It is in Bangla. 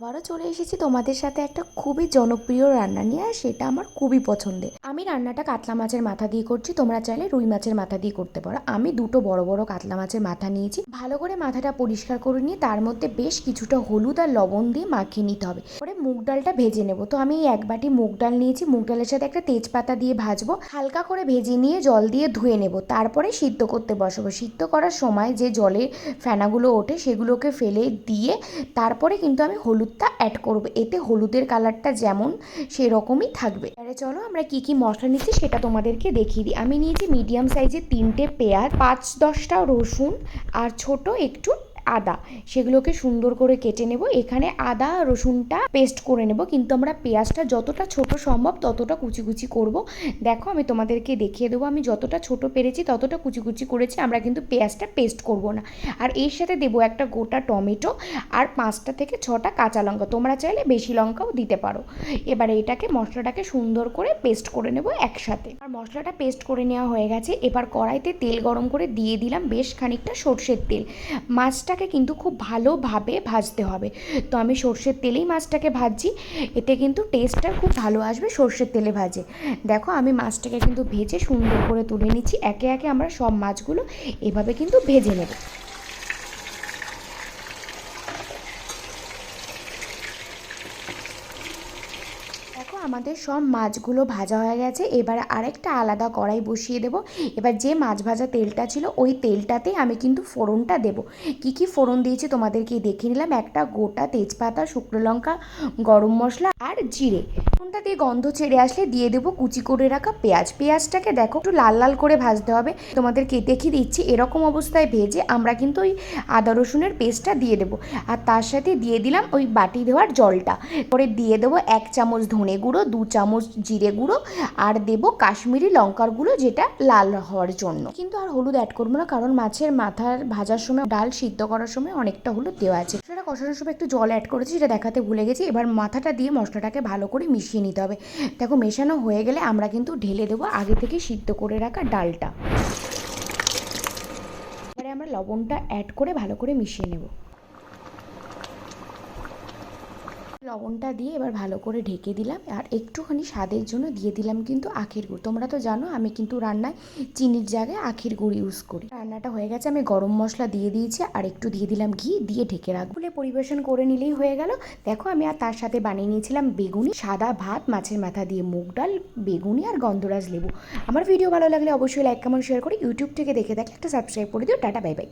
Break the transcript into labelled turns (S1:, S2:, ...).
S1: আবারও চলে এসেছি তোমাদের সাথে একটা খুবই জনপ্রিয় রান্না নিয়ে, আর সেটা আমার খুবই পছন্দের। আমি রান্নাটা কাতলা মাছের মাথা দিয়ে করছি, তোমরা চাইলে রুই মাছের মাথা দিয়ে করতে পারো। আমি দুটো বড় বড় কাতলা মাছের মাথা নিয়েছি, ভালো করে মাথাটা পরিষ্কার করে নিয়ে তার মধ্যে বেশ কিছুটা হলুদ আর লবণ দিয়ে মাখিয়ে নিতে হবে। পরে মুগ ডালটা ভেজে নেব। তো আমি এক বাটি মুগ ডাল নিয়েছি, মুগ ডালের সাথে একটা তেজপাতা দিয়ে ভাজবো, হালকা করে ভেজে নিয়ে জল দিয়ে ধুয়ে নেব। তারপরে সিদ্ধ করতে বসাবো। সিদ্ধ করার সময় যে জলের ফেনাগুলো ওঠে সেগুলোকে ফেলে দিয়ে তারপরে কিন্তু আমি হলুদটা অ্যাড করব, এতে হলুদের কালারটা যেমন সেরকমই থাকবে। এবারে চলো আমরা কি কি মশলা নিচ্ছি সেটা তোমাদেরকে দেখিয়ে দিই। আমি নিয়েছি মিডিয়াম সাইজের 3টে পেঁয়াজ, 5-10টা রসুন আর ছোট একটু আদা, সেগুলোকে সুন্দর করে কেটে নেব। এখানে আদা রসুনটা পেস্ট করে নেব, কিন্তু আমরা পেঁয়াজটা যতটা ছোট সম্ভব ততটা কুচি কুচি করব। দেখো আমি তোমাদেরকে দেখিয়ে দেবো, আমি যতটা ছোট পেরেছি ততটা কুচি কুচি করেছি, আমরা কিন্তু পেঁয়াজটা পেস্ট করব না। আর এর সাথে দেবো একটা গোটা টমেটো আর 5টা থেকে 6টা কাঁচা লঙ্কা, তোমরা চাইলে বেশি লঙ্কাও দিতে পারো। এবারে এটাকে মশলাটাকে সুন্দর করে পেস্ট করে নেব একসাথে। আর মশলাটা পেস্ট করে নেওয়া হয়ে গেছে। এবার কড়াইতে তেল গরম করে দিয়ে দিলাম বেশ খানিকটা সর্ষের তেল। মাছটাকে কিন্তু খুব ভালোভাবে ভাজতে হবে, তো আমি সর্ষের তেলেই মাছটাকে ভাজছি, এতে কিন্তু টেস্টটা খুব ভালো আসবে সর্ষের তেলে ভাজে। দেখো আমি মাছটাকে কিন্তু ভেজে সুন্দর করে তুলে নিচ্ছি। একে একে আমরা সব মাছগুলো এভাবে কিন্তু ভেজে নেব। দেখো আমাদের সব মাছগুলো ভাজা হয়ে গেছে। এবার আরেকটা আলাদা কড়াই বসিয়ে দেব। এবার যে মাছ ভাজা তেলটা ছিল ওই তেলটাতেই আমি কিন্তু ফোড়নটা দেব। কি কি ফোড়ন দিয়েছি তোমাদেরকে দেখিয়ে নিলাম। একটা গোটা তেজপাতা, শুকনো লঙ্কা, গরম মশলা আর জিরে। ফোড়নটা দিয়ে গন্ধ ছেড়ে আসলে দিয়ে দেবো কুচি করে রাখা পেঁয়াজ। পেঁয়াজটাকে দেখো একটু লাল লাল করে ভাজতে হবে, তোমাদেরকে দেখিয়ে দিচ্ছি। এরকম অবস্থায় ভেজে আমরা কিন্তু ওই আদা রসুনের পেস্টটা দিয়ে দেবো, আর তার সাথে দিয়ে দিলাম ওই বাটি দেওয়ার জলটা। পরে দিয়ে দেবো 1 চামচ ধনে গুঁড়ো, 2 চামচ জিরে গুঁড়ো, আর দেবো কাশ্মীরি লঙ্কার গুঁড়ো, যেটা লাল হওয়ার জন্য। কিন্তু আর হলুদ অ্যাড করবো না, কারণ মাছের মাথার ভাজার সময়, ডাল সিদ্ধ করার সময় অনেকটা হলুদ দেওয়া আছে। সেটা কষানোর সময় একটু জল অ্যাড করেছি, সেটা দেখাতে ভুলে গেছি। এবার মাথাটা দিয়ে মশলাটাকে ভালো করে মিশিয়ে নিতে হবে। দেখো মেশানো হয়ে গেলে আমরা কিন্তু ঢেলে দেবো আগে থেকে সিদ্ধ করে রাখা ডালটা। এবারে আমরা লবণটা অ্যাড করে ভালো করে মিশিয়ে নেব। লবণটা দিয়ে এবার ভালো করে ঢেকে দিলাম, আর একটুখানি স্বাদের জন্য দিয়ে দিলাম কিন্তু আখের গুড়। তোমরা তো জানো আমি কিন্তু রান্নায় চিনির জায়গায় আখের গুড় ইউজ করি। রান্নাটা হয়ে গেছে, আমি গরম মশলা দিয়ে দিয়েছি আর একটু দিয়ে দিলাম ঘি, দিয়ে ঢেকে রাখবো। পরিবেশন করে নিলেই হয়ে গেল। দেখো আমি আর তার সাথে বানিয়ে নিয়েছিলাম বেগুনি, সাদা ভাত, মাছের মাথা দিয়ে মুগ ডাল, বেগুনি আর গন্ধরাজ লেবু। আমার ভিডিও ভালো লাগলে অবশ্যই লাইক কমেন্ট শেয়ার করে, ইউটিউব থেকে দেখে একটা সাবস্ক্রাইব করে দিও। Tata, bye bye.